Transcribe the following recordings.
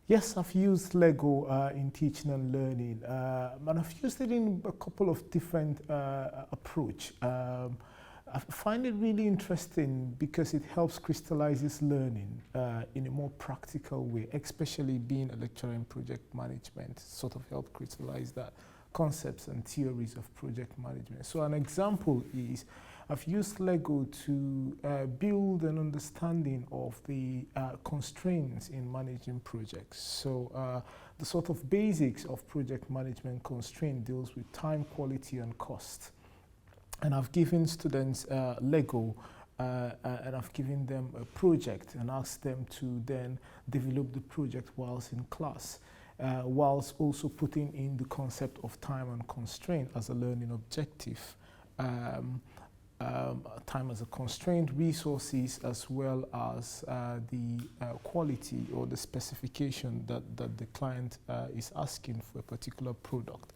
Yes, I've used Lego in teaching and learning, and I've used it in a couple of different approach. I find it really interesting because it helps crystallizes learning in a more practical way, especially being a lecturer in project management, sort of help crystallize that concepts and theories of project management. So an example is I've used Lego to build an understanding of the constraints in managing projects. So the sort of basics of project management constraint deals with time, quality, and cost. And I've given students Lego and I've given them a project and asked them to then develop the project whilst in class, whilst also putting in the concept of time and constraint as a learning objective. Time as a constraint, resources, as well as the quality or the specification that the client is asking for a particular product.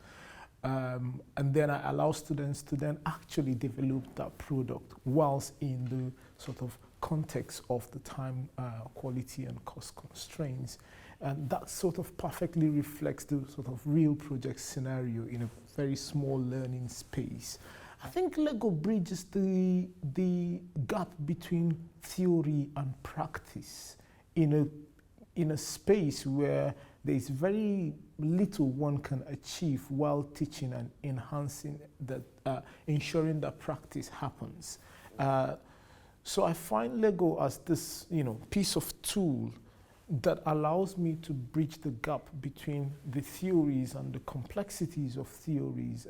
And then I allow students to then actually develop that product whilst in the sort of context of the time, quality, and cost constraints. And that sort of perfectly reflects the sort of real project scenario in a very small learning space. I think Lego bridges the gap between theory and practice in a space where there is very little one can achieve while teaching and enhancing that, ensuring that practice happens. So I find Lego as this, piece of tool that allows me to bridge the gap between the theories and the complexities of theories.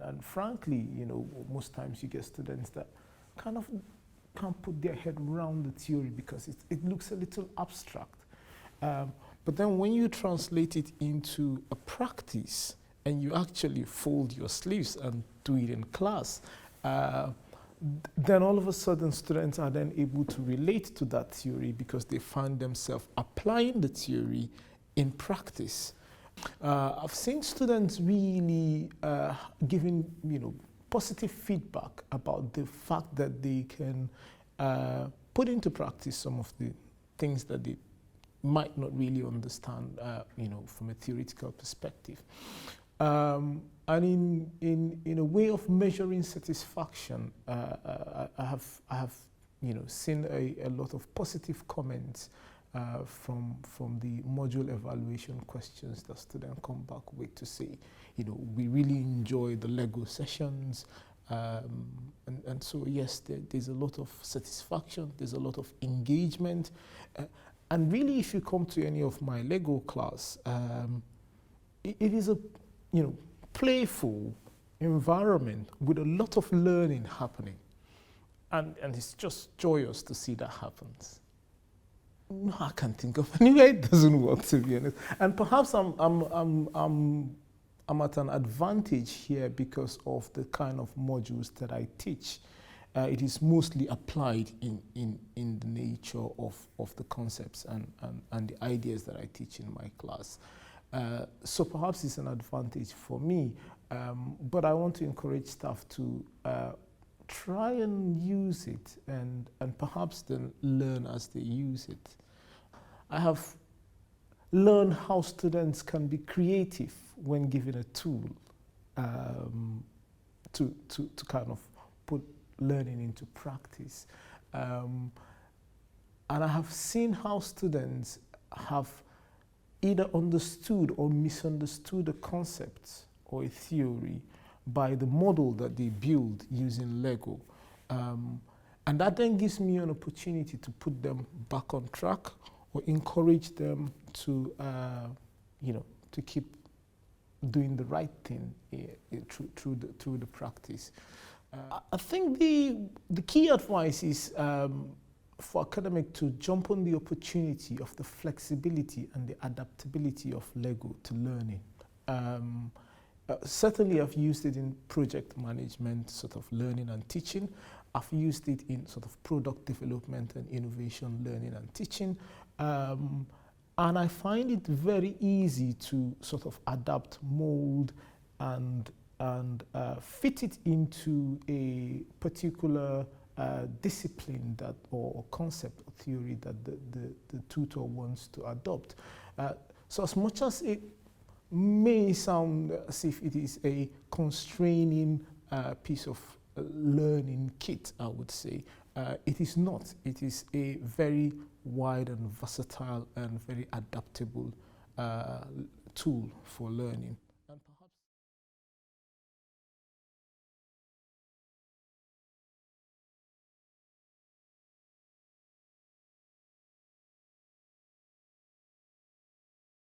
And frankly, most times you get students that kind of can't put their head around the theory because it looks a little abstract. But then when you translate it into a practice and you actually fold your sleeves and do it in class, then all of a sudden students are then able to relate to that theory because they find themselves applying the theory in practice. I've seen students really giving positive feedback about the fact that they can put into practice some of the things that they might not really understand, from a theoretical perspective. And in a way of measuring satisfaction, I have seen a lot of positive comments from the module evaluation questions that students come back with to say, we really enjoy the Lego sessions. And so yes, there's a lot of satisfaction, there's a lot of engagement. And really, if you come to any of my Lego class, it is a playful environment with a lot of learning happening. And it's just joyous to see that happens. No, I can't think of any way it doesn't work, to be honest. And perhaps I'm at an advantage here because of the kind of modules that I teach. It is mostly applied in the nature of the concepts and the ideas that I teach in my class. So perhaps it's an advantage for me, but I want to encourage staff to try and use it and perhaps then learn as they use it. I have learned how students can be creative when given a tool to kind of put learning into practice. And I have seen how students have either understood or misunderstood a concept or a theory by the model that they build using Lego. And that then gives me an opportunity to put them back on track or encourage them to, to keep doing the right thing through the practice. I think the key advice is for academic to jump on the opportunity of the flexibility and the adaptability of Lego to learning. Certainly I've used it in project management, sort of learning and teaching. I've used it in sort of product development and innovation learning and teaching. And I find it very easy to sort of adapt, mold, and fit it into a particular discipline or concept or theory that the tutor wants to adopt. So as much as it may sound as if it is a constraining piece of learning kit, I would say, it is not. It is a very wide and versatile and very adaptable tool for learning.